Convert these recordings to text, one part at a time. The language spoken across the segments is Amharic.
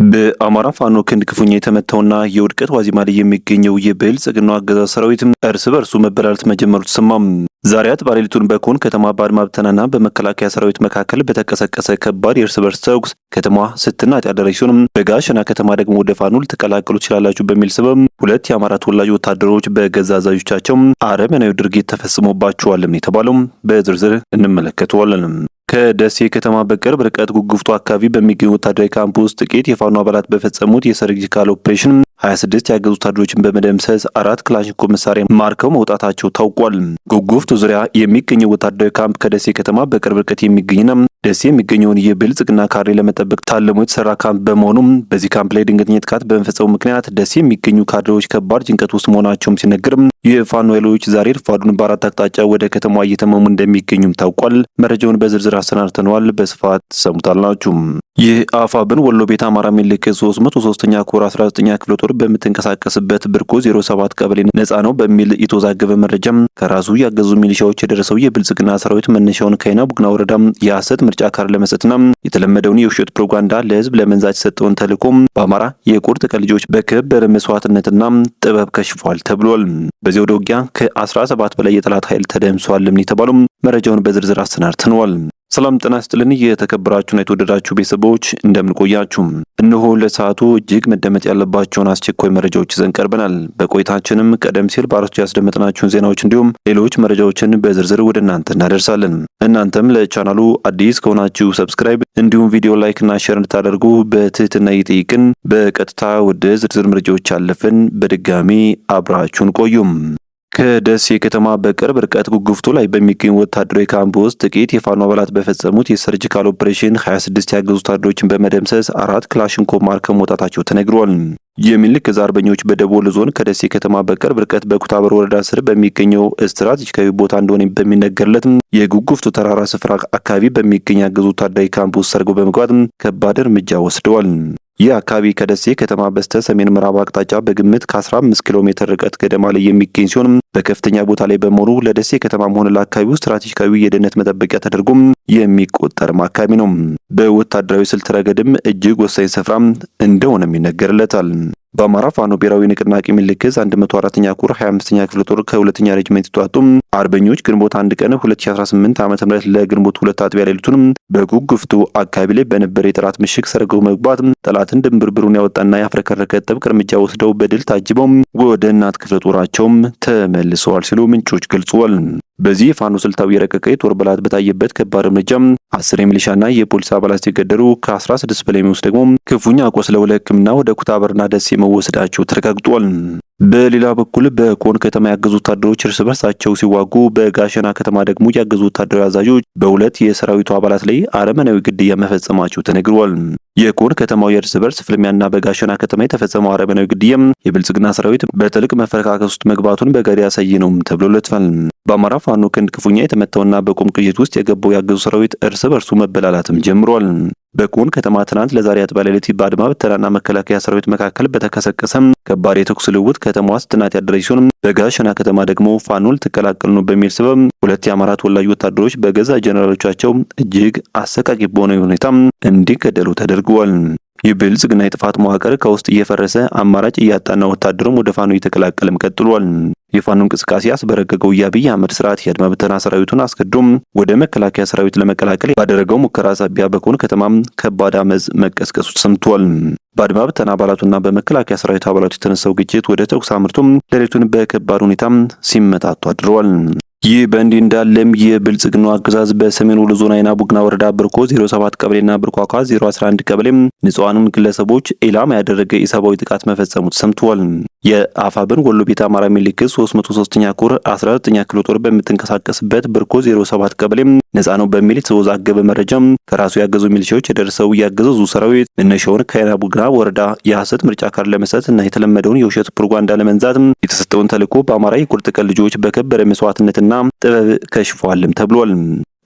በአማራ ፋኖ ክንድ ክፉኛ የተመታውና የውድቀት ዋዜማ ላይ የሚገኘው የብልጽግናው አገዛዝ ሰራዊት እርስ በርሱ መበላለት መጀመሩ ተሰማም። ዛሬ አጥቢያ ሌሊቱን በኮን ከተማ በአድማ ብተናና በመከላከያ ሰራዊት መካከል በተቀሰቀሰ ከባድ የእርስ በርስ ተኩስ ከተማዋ ስትናጥ ያደረች ሲሆን በጋሸና ከተማ ደግሞ ወደ ፋኖ ልትቀላቀሉ ትችላላችሁ በሚል ሰበብ ሁለት የአማራ ተወላጅ ወታደሮች በገዛ አዛዦቻቸው አረመናዊ ድርጊት ተፈጽሞባቸዋልም የተባለው በዝርዝር እንመለከተዋለን። ከደሴ ከተማ በቅርብ ርቀት ጉጉፍቱ አካባቢ በሚገኝ ወታደራዊ ካምፕ ውስጥ ጥቂት የፋኖ አባላት በፈጸሙት የሰርጂካል ኦፕሬሽን 26 ያገዙ ወታደሮችን በመደምሰስ 4 ክላሽንኮቭ መሳሪያ ማርከው መውጣታቸው ታውቋል። ጉጉፍቱ ዙሪያ የሚገኘው ወታደራዊ ካምፕ ከደሴ ከተማ በቅርብ ርቀት የሚገኝና ደሴ የሚገኘውን የብልጽግና ካድሬ ለመጠበቅ ታልሞ የተሰራ ካምፕ በመሆኑም በዚህ ካምፕ ላይ ድንገተኛ ጥቃት በመፈጸሙ ምክንያት ደሴ የሚገኙ ካድሬዎች ከባድ ጭንቀት ውስጥ መሆናቸውም ሲነገርም የፋኖ ኃይሎች ዛሬ ረፋዱን በአራት አቅጣጫ ወደ ከተማዋ እየተመሙ እንደሚገኙም ታውቋል። መረጃውን በዝርዝር አሰናድተነዋል። በስፋት ሰሙታላችሁ። ይህ አፋብን ወሎ ቤት አማራ ምልክት 303ኛ ኮር 19ኛ ክፍለ ጦር በምትንቀሳቀስበት ብርኮ 07 ቀበሌ ነፃ ነው በሚል የተወዛገበ መረጃም ከራሱ ያገዙ ሚሊሻዎች የደረሰው የብልጽግና ሰራዊት መነሻውን ከይና ቡግና ወረዳ የሐሰት ምርጫ ካር ለመስጠትና የተለመደውን የውሸት ፕሮፓጋንዳ ለህዝብ ለመንዛት የሰጠውን ተልዕኮም በአማራ የቁርጥ ቀን ልጆች በከበረ መስዋዕትነትና ጥበብ ከሽፏል ተብሏል። በዚህ ወደ ውጊያ ከ17 በላይ የጠላት ኃይል ተደምሷልም የተባለው መረጃውን በዝርዝር አሰናድተነዋል። ሰላም ጤና ይስጥልን። የተከበራችሁና የተወደዳችሁ ቤተሰቦች እንደምን ቆያችሁ? እነሆ ለሰዓቱ እጅግ መደመጥ ያለባቸውን አስቸኳይ መረጃዎች ይዘን ቀርበናል። በቆይታችንም ቀደም ሲል በአርዕስቱ ያስደመጥናችሁን ዜናዎች እንዲሁም ሌሎች መረጃዎችን በዝርዝር ወደ እናንተ እናደርሳለን። እናንተም ለቻናሉ አዲስ ከሆናችሁ ሰብስክራይብ እንዲሁም ቪዲዮ ላይክ እና ሼር እንድታደርጉ በትህትና እየጠየቅን በቀጥታ ወደ ዝርዝር መረጃዎች አለፍን። በድጋሚ አብራችሁን ቆዩም። ከደሴ ከተማ በቅርብ ርቀት ጉጉፍቱ ላይ በሚገኝ ወታደራዊ ካምፕ ውስጥ ጥቂት የፋኖ አባላት በፈጸሙት የሰርጂካል ኦፕሬሽን 26 ያገዙ ወታደሮችን በመደምሰስ 4 ክላሽንኮቭ ማርከው መውጣታቸው ተነግሯል። የሚልክ አርበኞች በደቡብ ወሎ ዞን ከደሴ ከተማ በቅርብ ርቀት በኩታበር ወረዳ ስር በሚገኘው ስትራቴጂካዊ ቦታ እንደሆነ በሚነገርለት የጉጉፍቱ ተራራ ስፍራ አካባቢ በሚገኝ ያገዙ ወታደራዊ ካምፕ ውስጥ ሰርገው በመግባት ከባድ እርምጃ ወስደዋል። ይህ አካባቢ ከደሴ ከተማ በስተ ሰሜን ምዕራብ አቅጣጫ በግምት ከ15 ኪሎ ሜትር ርቀት ገደማ ላይ የሚገኝ ሲሆን በከፍተኛ ቦታ ላይ በመሆኑ ለደሴ ከተማም ሆነ ለአካባቢው ስትራቴጂካዊ የደህንነት መጠበቂያ ተደርጎም የሚቆጠርም አካባቢ ነው። በወታደራዊ ስልት ረገድም እጅግ ወሳኝ ስፍራ እንደሆነም ይነገርለታል። በአማራ ፋኖ ብሔራዊ ንቅናቄ ምልክት 104ኛ ኮር 25ኛ ክፍለ ጦር ከሁለተኛ ሬጅመንት የተውጣጡ አርበኞች ግንቦት 1 ቀን 2018 ዓ.ም ለግንቦት 2 አጥቢያ ሌሊቱን በጉጉፍቱ አካባቢ ላይ በነበረ የጠላት ምሽግ ሰርገው መግባት ጠላትን ድንብርብሩን ያወጣና ያፍረከረከ ጥብቅ እርምጃ ወስደው በድል ታጅበው ወደ እናት ክፍለ ጦራቸውም ተመልሰዋል ሲሉ ምንጮች ገልጸዋል። በዚህ የፋኖ ስልታዊ የረቀቀ የጦር በላት በታየበት ከባድ እርምጃ 10 የሚሊሻና የፖሊስ አባላት ሲገደሉ ከ16 በላይ የሚወስድ ደግሞ ክፉኛ ቆስለው ለሕክምና ወደ ኩታበርና ደሴ መወሰዳቸው ተረጋግጧል። በሌላ በኩል በኮን ከተማ ያገዙ ወታደሮች እርስ በርሳቸው ሲዋጉ፣ በጋሸና ከተማ ደግሞ ያገዙ ወታደራዊ አዛዦች በሁለት የሰራዊቱ አባላት ላይ አረመናዊ ግድያ መፈጸማቸው ተነግሯል። የኮን ከተማው የእርስ በርስ ፍልሚያና በጋሸና ከተማ የተፈጸመው አረመናዊ ግድያ የብልጽግና ሰራዊት በጥልቅ መፈረካከስ ውስጥ መግባቱን በገድ ያሳይ ነው ተብሎለታል። በአማራ ፋኖ ክንድ ክፉኛ የተመታውና በቁም ቅይት ውስጥ የገባው ያገዙ ሰራዊት እርስ በርሱ መበላላትም ጀምሯል። በኮን ከተማ ትናንት ለዛሬ አጥቢያ ሌሊት በአድማ ብተናና መከላከያ ሰራዊት መካከል በተቀሰቀሰም ከባድ የተኩስ ልውውጥ ከተማዋ ስትናጥ ያደረች ሲሆን በጋሸና ከተማ ደግሞ ፋኖ ልትቀላቀሉ ነው በሚል ሰበብ ሁለት የአማራ ተወላጅ ወታደሮች በገዛ ጀነራሎቻቸው እጅግ አሰቃቂ በሆነ ሁኔታ እንዲገደሉ ተደርገዋል። የብልጽግና የጥፋት መዋቅር ከውስጥ እየፈረሰ አማራጭ እያጣና ወታደሩም ወደ ፋኖ እየተቀላቀለም ቀጥሏል። የፋኖ እንቅስቃሴ ያስበረገገው የአብይ አህመድ ስርዓት የአድማ ብተና ሰራዊቱን አስገዶም ወደ መከላከያ ሰራዊት ለመቀላቀል ባደረገው ሙከራ ሳቢያ በኮን ከተማም ከባድ አመፅ መቀስቀሱ ተሰምቷል። በአድማ ብተና አባላቱና በመከላከያ ሰራዊት አባላቱ የተነሳው ግጭት ወደ ተኩስ አምርቶም ሌሊቱን በከባድ ሁኔታ ሲመታቱ አድረዋል። ይህ በእንዲህ እንዳለም የብልጽግናው አገዛዝ በሰሜን ወሎ ዞን አይና ቡግና ወረዳ ብርኮ 07 ቀበሌና ብርኳኳ 011 ቀበሌ ንጹሃንን ግለሰቦች ኢላማ ያደረገ የሰብአዊ ጥቃት መፈጸሙ ተሰምቷል። የአፋብን ወሎ ቤት አማራ ምልክት 303ኛ ኮር 19ኛ ክፍለ ጦር በምትንቀሳቀስበት ብርኮ 07 ቀበሌ ነፃ ነው በሚል የተወዛገበ መረጃ ከራሱ ያገዙ ሚሊሻዎች የደረሰው ያገዙ ሰራዊት መነሻውን ከአይና ቡግና ወረዳ የሐሰት ምርጫ ካርድ ለመስጠት እና የተለመደውን የውሸት ፕሮፓጋንዳ ለመንዛት የተሰጠውን ተልዕኮ በአማራ የቁርጥ ቀን ልጆች በከበረ መስዋዕትነትና ጥበብ ከሽፏልም ተብሏል።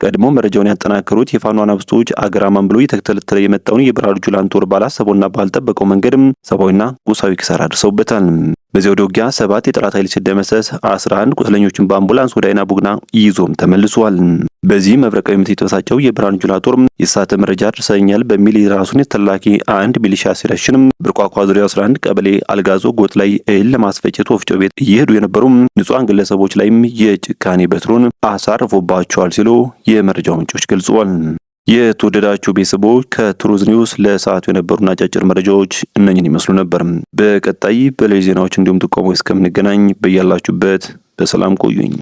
ቀድሞ መረጃውን ያጠናከሩት የፋኖ አናብስቶች አገራማን ብሎ እየተከተለ የመጣውን የብርሃኑ ጁላን ጦር ባላሰበውና ባልጠበቀው መንገድ ሰብአዊና ቁሳዊ ኪሳራ አድርሰውበታል። በዚያው ውጊያ 7 የጠላት ኃይል ሲደመሰስ 11 ቁስለኞችን በአምቡላንስ ወደ አይና ቡግና ይዞም ተመልሷል። በዚህ መብረቃዊ ምት የተበሳጨው የብርሃኑ ጁላ ጦር የሳተ መረጃ ደርሰኛል በሚል የራሱን ተላላኪ አንድ ሚሊሻ ሲረሽንም ብርቋቋ ዙሪያ 11 ቀበሌ አልጋዞ ጎጥ ላይ እህል ለማስፈጨት ወፍጮ ቤት እየሄዱ የነበሩ ንጹሃን ግለሰቦች ላይም የጭካኔ በትሩን አሳርፎባቸዋል ሲሉ የመረጃው ምንጮች ገልጸዋል። የተወደዳችሁ ቤተሰቦች ከትሩዝ ኒውስ ለሰዓቱ የነበሩና አጫጭር መረጃዎች እነኝን ይመስሉ ነበር። በቀጣይ በሌሎች ዜናዎች እንዲሁም ጥቆማዎች እስከምንገናኝ በያላችሁበት በሰላም ቆዩኝ።